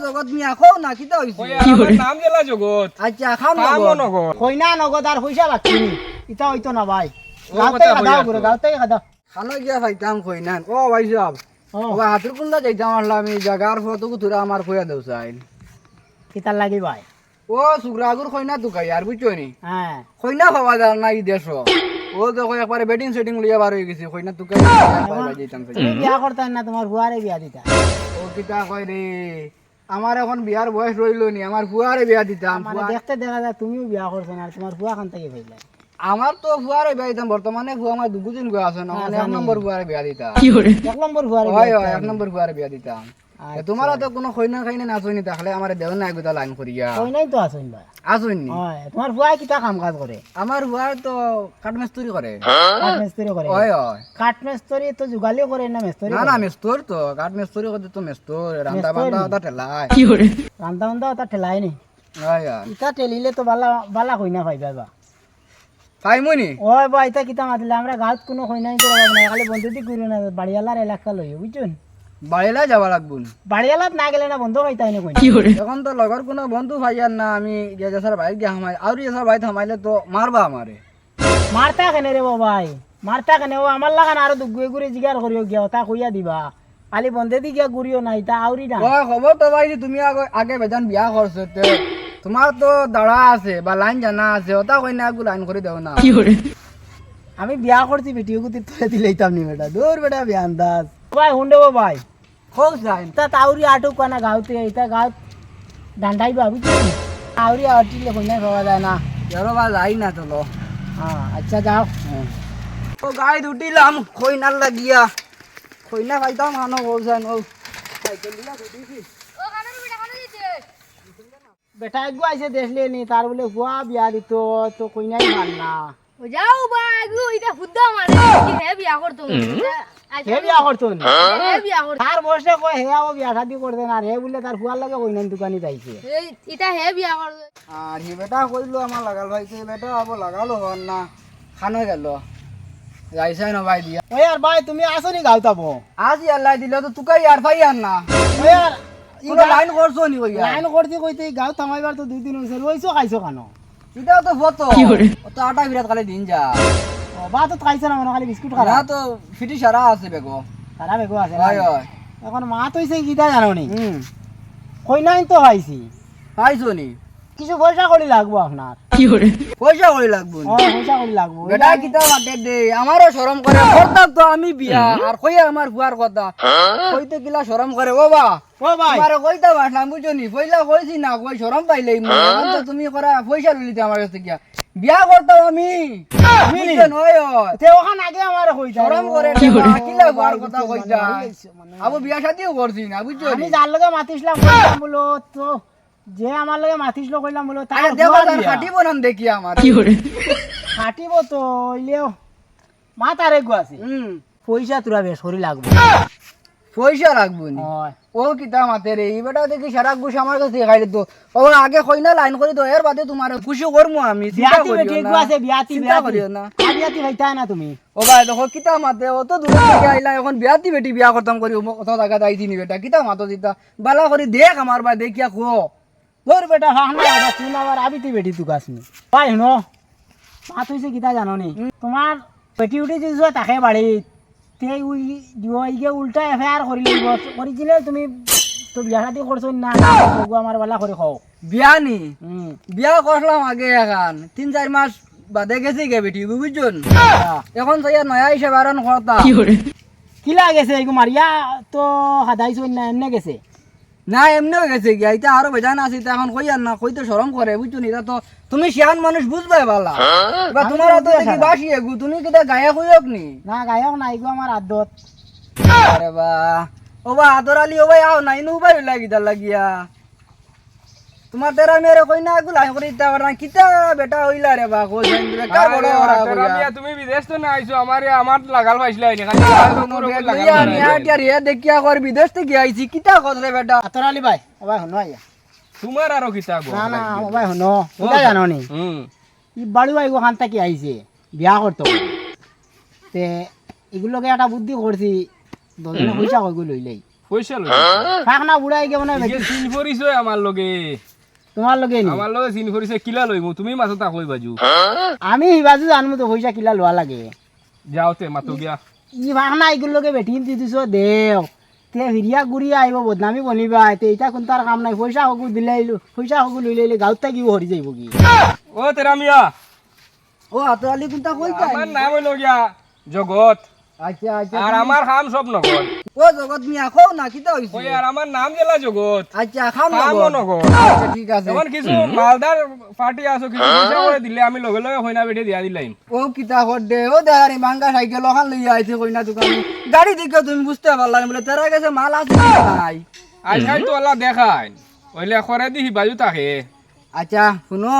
জগৎ মিয়া কও না কিতা হইছে নাম গেলা জগৎ আচ্ছা খাম কামও না নগর কইনা নগদ আর পয়সা বাকি ইটা হইতো না ভাই ও গাঁতে কথা খাদাও কইয়া করে তো। গাঁতে খাদাও খানো গিয়া খাইতাম কই না ও ভাই সাহেব ও হাতুর কুন্দা যাইতাম আল্লাহ আমি জাগার ফটো তুরা আমার কইয়া দেও চাইন কিতার লাগি ভাই ও সুগ্রাগুর কইনা তুকাই আর বুঝছো নি হ্যাঁ কইনা খাওয়া যায় না এই দেশ ও তো কই একবারে বেডিং সেটিং লইয়া বার হয়ে গেছে কইনা তুকাই যাইতাম তুমি বিয়া করতে না তোমার ফুয়ারে বিয়া দিতা ও কিতা কয় রে আমার এখন বিয়ার বয়স রইল নি আমার ফুয়ারে বিয়া দিতাম মানে দেখতে দেখা যায় তুমিও বিয়া করছো না আর তোমার ফুয়া খান থেকে ভাইলা আমার তো ফুয়ারে বিয়া দিতাম বর্তমানে ফুয়া আমার দুদিন গয়া আছে না মানে এক নম্বর ফুয়ারে বিয়া দিতাম এক নম্বর ফুয়ারে হয় হয় এক নম্বর ফুয়ারে বিয়া দিতাম তোমার তো কোনো কইনা খাইনে নাচনি তাহলে আমার দেহ না এগুলা লাইন করিয়া কই নাই তো আসুন ভাই আসুননি হয় তোমার ফুয়া কিতা কাম কাজ করে আমার ফুয়ার তো কাঠমিস্ত্রি করে কাঠ মিস্ত্রি করে হয় হয় কাঠ মিস্ত্রি তো জুগালিও করে না মিস্ত্রি না না মেস্তর তো কাঠমিস্ত্রি করতে তো মেস্তর রান্দা বান্দা ওটা ঠেলাই রান্দা বান্দা ওটা ঠেলাই নি হয় হয় ইটা ঠেলিলে তো বালা বালা কই না পাইবা বা পাইমনি ওই বা ইটা কিতা মাতিলে আমরা গাঁত কোনো কই নাই তো না খালি বন্ধুতি করি না বাড়িয়ালার এলাকা লই বুঝছেন বাড়িলা যাওয়া লাগবো বাড়িয়ালাত না গেলে না বন্ধ পাইতাই না কই এখন তো লগর কোনো বন্ধু ভাইয়ার না আমি গেছার বাইক গিয়া হামাই আর এসার বাইক হামাইলে তো মারবা আমারে মারতা কেনে রে বাবাই মারতা কেনে ও আমার লাগান আরো গুয়ে গুড়ে জিগার করিও গিয়া তা কইয়া দিবা খালি বন্ধে দি গিয়া ঘুরিও না ইটা আউরি না ও খবর তো ভাই যে তুমি আগে বেজান বিয়া করছো তে তোমার তো দাঁড়া আছে বা লাইন জানা আছে ওটা কই না একটু লাইন করে দেও না আমি বিয়া করছি বেটিও গুতি তুলে দিলেইতাম নি বেটা দূর বেটা বিয়া আন্দাজ ভাই হুন্ডে ভাই খোঁজ লাইন তা তাউরি আটুক কানা গাঁওতে ইটা গাঁত ডান্ডাই বা বুঝছো আউরি আটিলে কই নাই পাওয়া যায় না এরো বা যাই না চলো হ্যাঁ আচ্ছা যাও ও গাই উঠিলাম খইনার লাগিয়া খইনা খাইতাম খানো বলছেন ও সাইকেল দিলা উঠিছি বেটা একগু আইসে দেখলে নি তার বলে হুয়া বিয়া দিত তো কই নাই মান না যাও বা আগু এটা ফুদ্দা মারে কি হে বিয়া করতো হে বিয়া করতো নি হে বিয়া করতো তার বসে কয় হে ও বিয়া শাদি করতে না রে বলে তার ফুয়ার লাগে কই নাই দোকানি যাইছে এটা হে বিয়া করতো আর হি বেটা কইলো আমার লাগাল ভাই সে বেটা আবো লাগালো হন না খানো গেল যাইছাই না ভাই দিয়া ওই আর ভাই তুমি আসো নি গাঁওতাবো আজি আল্লাহ দিলে তো তুকাই আর ভাই আর না ওই আর ইনো লাইন করছো নি কইয়া লাইন করতে কইতে গাঁও থামাইবার তো 2 দিন হইছে রইছো খাইছো কানো এটা তো ফটো ও তো আটা বিরাট কালে দিন যা ও বা তো খাইছো না মনে খালি বিস্কুট খালা না তো ফিটি সারা আছে বেগো সারা বেগো আছে না? হয় হয় এখন মা তো হইছে কিটা জানো নি কই নাই তো খাইছি পাইছো নি কিছু পয়সা করি লাগবো আপনার পয়সা করি লাগবো নি? ও পয়সা করি লাগবো বেটা কিতা মাতে দে আমারও শরম করে করতাম তো আমি বিয়া আর কইয়া আমার বুয়ার কথা কইতে গিলা শরম করে ও বা ও ভাই তোমারে কইতা বাসলাম বুঝছো নি পয়লা কইছি না কই শরম পাইলেই এখন তো তুমি করা পয়সা লইতে আমার কাছে গিয়া বিয়া করতাম আমি বুঝছেন ওই ওই। তে ওখান আগে আমার কইতা শরম করে কিলা বুয়ার কথা কইতা আবু বিয়া শাদিও করছি না বুঝছো আমি নি যার লগে মাতিছিলাম কইলাম বলো তো যে আমার লগে মাতিছিল কইলাম বলো তার আরে দেখো তার খাটিব নাম দেখি আমার খাটিব তো হইলেও মা তারে গো আছে হুম পয়সা তোরা বেশ করি লাগবে পয়সা রাখবো নি হয় ও কিতা মাতে রে এই বেটা দেখি সারা ঘুষ আমার কাছে খাইলে তো ও আগে কইনা লাইন করে তো এর বাদে তোমার খুশি করমু আমি চিন্তা বিয়াতি করিও বেটি না গো আছে বিয়াতি চিন্তা বিয়াতি করিও না বিয়াতি হইতা না তুমি ও ভাই দেখো কিতা মাতে ও তো দূর থেকে আইলা এখন বিয়াতি বেটি বিয়া করতাম করি কত টাকা দাইছি নি বেটা কিতা মাতো দিতা বালা করে দেখ আমার ভাই দেখিয়া খো তোর বেটা হাহনা বেটা তুই না আবার আবিতি বেটি তুই কাসনি ভাই শুনো মা তুইছে কিতা জানো নি তোমার বেটি উঠে যে তাকে বাড়ি তে উই দিওইগে উল্টা এফআইআর করি লইব করিছিলে তুমি তো বিয়া শাদি করছো না গো আমার বালা করে খাও বিয়া নি বিয়া করলাম আগে এখন 3-4 মাস বাদে গেছি গে বেটি বুঝছুন এখন যাইয়া নয়া হিসাব আরন করতা কিলা গেছে এগো মারিয়া তো হাদাইছো না এমনে গেছে না এমনিও গেছে গিয়া এটা আরো বেজান আছে এটা এখন কই আর না কইতে শরম করে বুঝছুন এটা তো তুমি শিয়ান মানুষ বুঝবে বালা এবার তোমার তো দেখি বাসি এগু তুমি কিটা গায়ে কইওক নি না গায়ক নাই গো আমার আদত আরে বা ও বা আদর আলী ও ভাই আও নাই নু ভাই লাগি দা লাগিয়া তোমার তেরা মেরে কই না গুলা করে দিতে পার না কিতা বেটা হইলা রে বা কই বেটা বড় রামিয়া তুমি বিদেশ তো না আইছো আমার লাগাল পাইছিলা এনে খালি রে দেখিয়া কর বিদেশ থেকে আইছি কিতা কর রে বেটা আতর আলী ভাই ও ভাই শুনো আইয়া তোমার আরো কিতা গো না না ও ভাই শুনো কিতা জানো নি ই বাড়ি ভাই ওখান থেকে আইছে বিয়া করতো তে এগুলোকে একটা বুদ্ধি করছি দজনে পয়সা কই লইলেই পয়সা লই ফাঁক না বুড়াই গে মানে ইগে চিন ফরিছে আমার লগে তোমার লগে নি আমার লগে চিন ফরিছে কিলা লইমু তুমি মাথা তা কই বাজু আমি হিবাজু জানমু তো পয়সা কিলা লোৱা লাগে যাওতে মাতো গিয়া ই ফাঁক না এইগুলো লগে বেটি দি দিছ দেও তে হিরিয়া গুড়িয়া আইব বদনামি বনিবা তে এটা কোন তার কাম নাই পয়সা হগু দিলে পয়সা হগু লইলে লইলে গাঁৱত থাকিব হৰি যাইব কি ও তেরা মিয়া ও আদরালি কোনটা কইতা আমার নাম হইলো গিয়া জগৎ আচ্ছা আচ্ছা আর আমার কাম সব নগদ ও জগৎ মিয়া কও না কিতা হইছে ওই আর আমার নাম জেলা জগৎ আচ্ছা খাম কামও না নগদ আচ্ছা ঠিক আছে এখন কিছু মালদার পার্টি আছো কিছু পয়সা করে দিলে আমি লগে লগে হইনা বেঠে দিয়া দিলাম ও কিতা কর দে ও দেহারি মাঙ্গা সাইকেল ওখান লইয়া আইছে কইনা দোকানে গাড়ি দেখে তুমি বুঝতে পারলা না বলে তেরা কাছে মাল আছে কি নাই আজকাল তো আল্লাহ দেখায় ওইলে করে দিহি বাজু তাকে আচ্ছা শুনো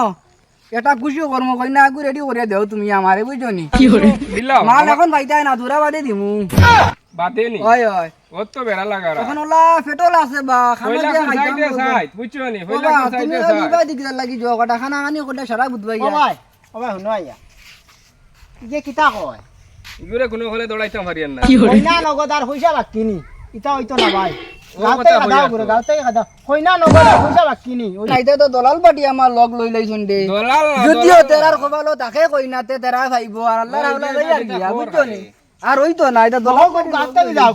এটা খুশি কর্ম কইনা আগু রেডি করে দেও তুমি আমারে বুঝছো নি দিলাম মাল এখন পাইতাই না দূরা বাদে দিমু বাতে নি ওই ওই ওর তো বেড়া লাগা এখন ওলা পেট্রোল আছে বা খানা পয়লা দিয়া সাইডে খাইতাম সাইড বুঝছো নি পয়লা বাবা তুমি সাইডে ওই সাইড নিবাই দিকে লাগি যাও কটা খানা খানি কোটা সারা বুধবাই ও ভাই শুনো আইয়া ইগে কিতা কয় ইগুরে কোনো হলে দৌড়াইতাম হারিয়ান না কইনা নগদ আর পয়সা বাকি নি ইটা হইতো না ভাই ও গাঁৱতে কথা খাদাও হইয়া করে তো। গাঁৱতে খাদাও কইনা নগদ আর পয়সা বাকি নি নাইতে তো দলাল পাটি আমার লগ লই লাইছন দে দলাল না, যদিও দলাল তেরার না। খবরলো তাকে কইনা তে তেরা ভাইবো আর আল্লাহ ওই রাউলা যে লই আর এটা গিয়া খবর বুঝছো নি আছে। আর ওই তো না এটা দলাল দলাল পাটি গাঁৱতে যাও।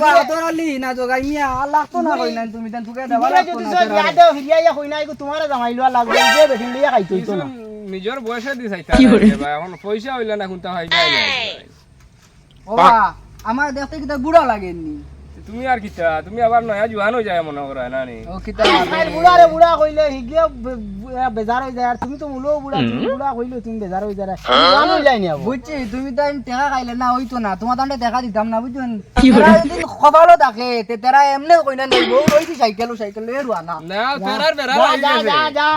বাবা দলালি না জগাই মিয়া আল্লাহ তো না কইনা তুমি তেন তুকে দেবা ইগুরে লাগতো যদি না সব তেরারে। ইয়াদে হিরিয়া ইয়া কইনা ইগো তোমারে জামাই লওয়া লাগবে যে বেটি লইয়া খাইতো কিছু না নিজের বয়সে দি চাইতা ভাই এখন পয়সা হইলা না কোনটা হয় যায় না বাবা আমার দেখতে কিটা বুড়া লাগেনি তুমি আর কিতা তুমি আবার নয়া জুয়ান হয়ে যায় মনে করা না নি ও কিটা আর বুড়ারে বুড়া কইলে হিগলে বেজার হই যায় আর তুমি তো মুলো বুড়া তুমি বুড়া কইলে তুমি বেজার হই যায় জানো যাই নি আবু বুঝছি তুমি তো টেকা খাইলে না হইতো না তোমার তান্ডে দেখা দিতাম না বুঝছেন তেরা যদি খবরলো থাকে তে তেরা এমনে কইনা নাই বউ রইছি সাইকেল সাইকেল এরুয়া না না ফেরার বেড়া যা যা যা